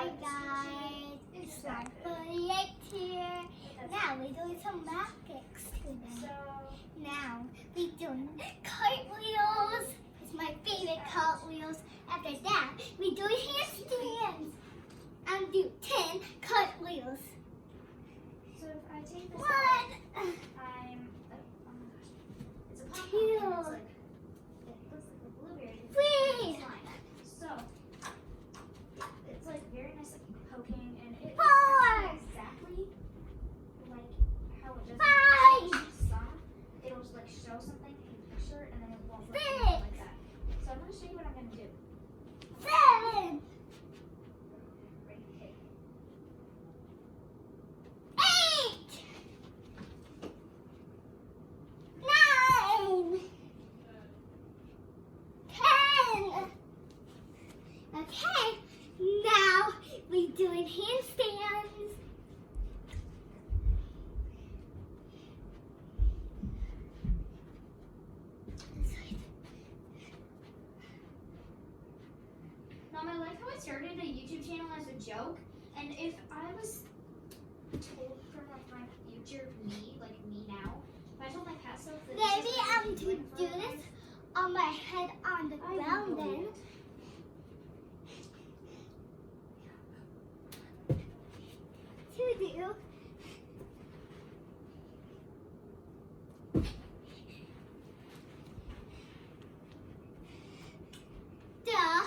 Hi guys, it's my birthday here. Now we're doing some gymnastics today. Now we're doing cartwheels. It's my favorite cartwheels. After that, we're doing handstands. I'm doing 10 cartwheels. So if I take this One, I'm oh my gosh. It's a pop two, it looks like a blueberry. three, So it's like very nice like poking and it four, exactly like how it does five, it'll just like show something in the picture and then it won't look six, like that. So I'm gonna show you what I'm gonna do. 7, Ready? Okay. 8, 9, 10. Okay, now we're doing handstands. Mom, I like how I started a YouTube channel as a joke, and if I was told from like my future me, like me now, if I told my past self that Maybe this is what I'm I'm to doing for do my this life, on my head on the I ground would then. believe it. To do. Duh.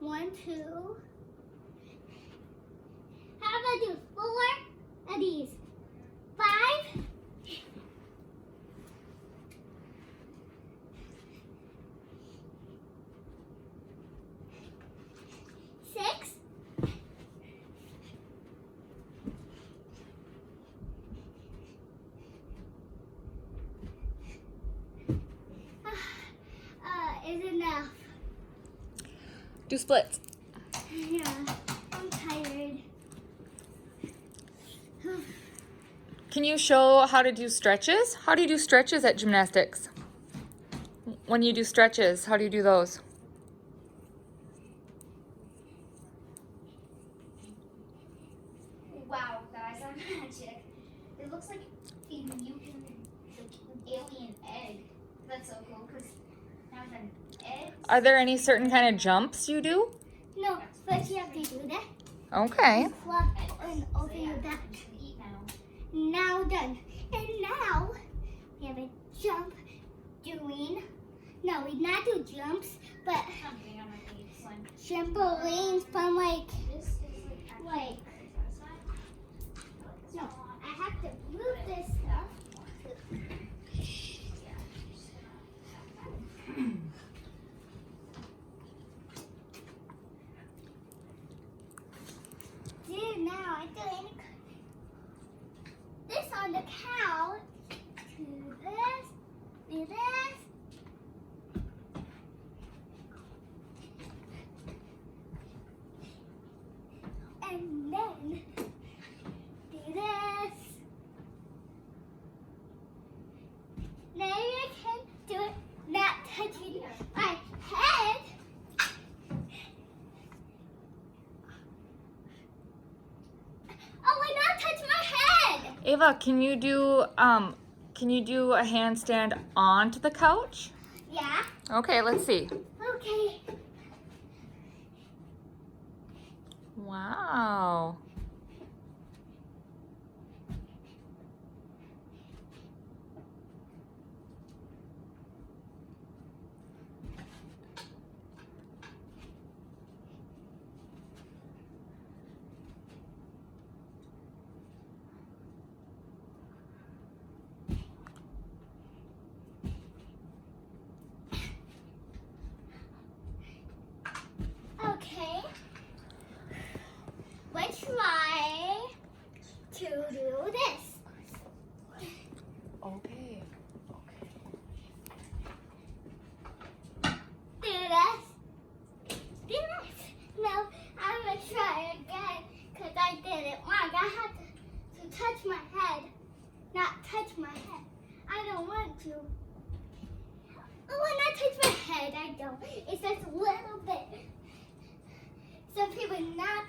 1, 2. How about do 4 of these? 5. 6. 'Is enough. Do splits. Yeah, I'm tired. Can you show how to do stretches? How do you do stretches at gymnastics? When you do stretches, how do you do those? Wow, guys, I'm magic. It looks like a mutant alien egg. That's so cool because now I have an egg. Are there any certain kind of jumps you do? No, first you have to do that. Okay. Plug and open your back. Eat now. Now done. And now we have a jump doing. No, we not do jumps, but I'm getting on my feet. So I'm trampolines from like. This is like Like. actually satisfying. No, I have to move this stuff. Dude, now I do any. This on the couch. Do this. Do this. And then do this. Now you can do it not touching my head. Oh, I not touch my head. Ava, can you do a handstand onto the couch? Yeah. Okay, let's see. Okay. Wow. Okay. Let's try to do this. Okay. Do this. Do this. No, I'm gonna try again because I did it wrong. I had to touch my head, not touch my head. I don't want to. Oh, when I touch my head, I don't. It's just a little bit. so people not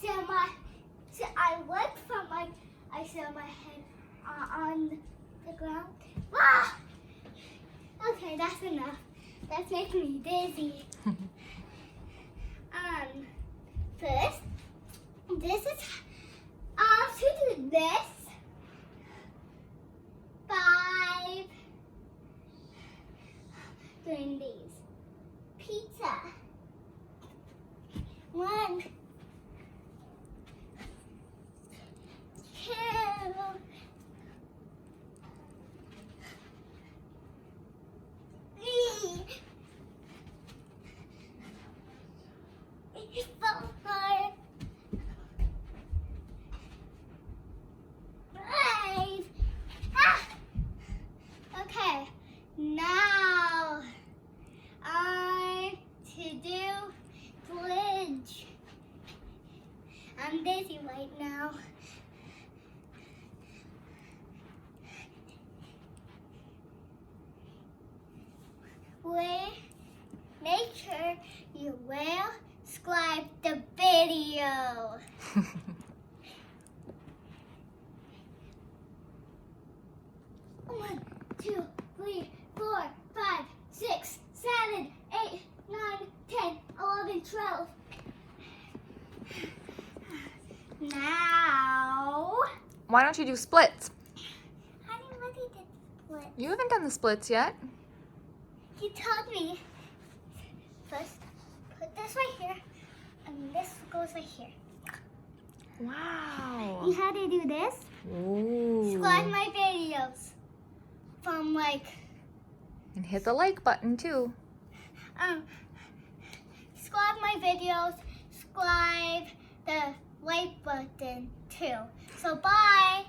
see my. So I look from my. I see my head on the ground. Ah! Okay, that's enough. That's making me dizzy. First, this is to do this. 5 doing these. Pizza. 1, 2. 3. 4. 5. Okay, now I to do bridge. I'm dizzy right now. Make sure you will subscribe the video. 1, 2, 3, 4, 5, 6, 7, 8, 9, 10, 11, 12. Now, Why don't you do splits? I already did split. You haven't done the splits yet. He told me first put this right here, and this goes right here. Wow. You how to do this? Ooh. Subscribe my videos from And hit the like button too. subscribe my videos, subscribe the like button too. So bye.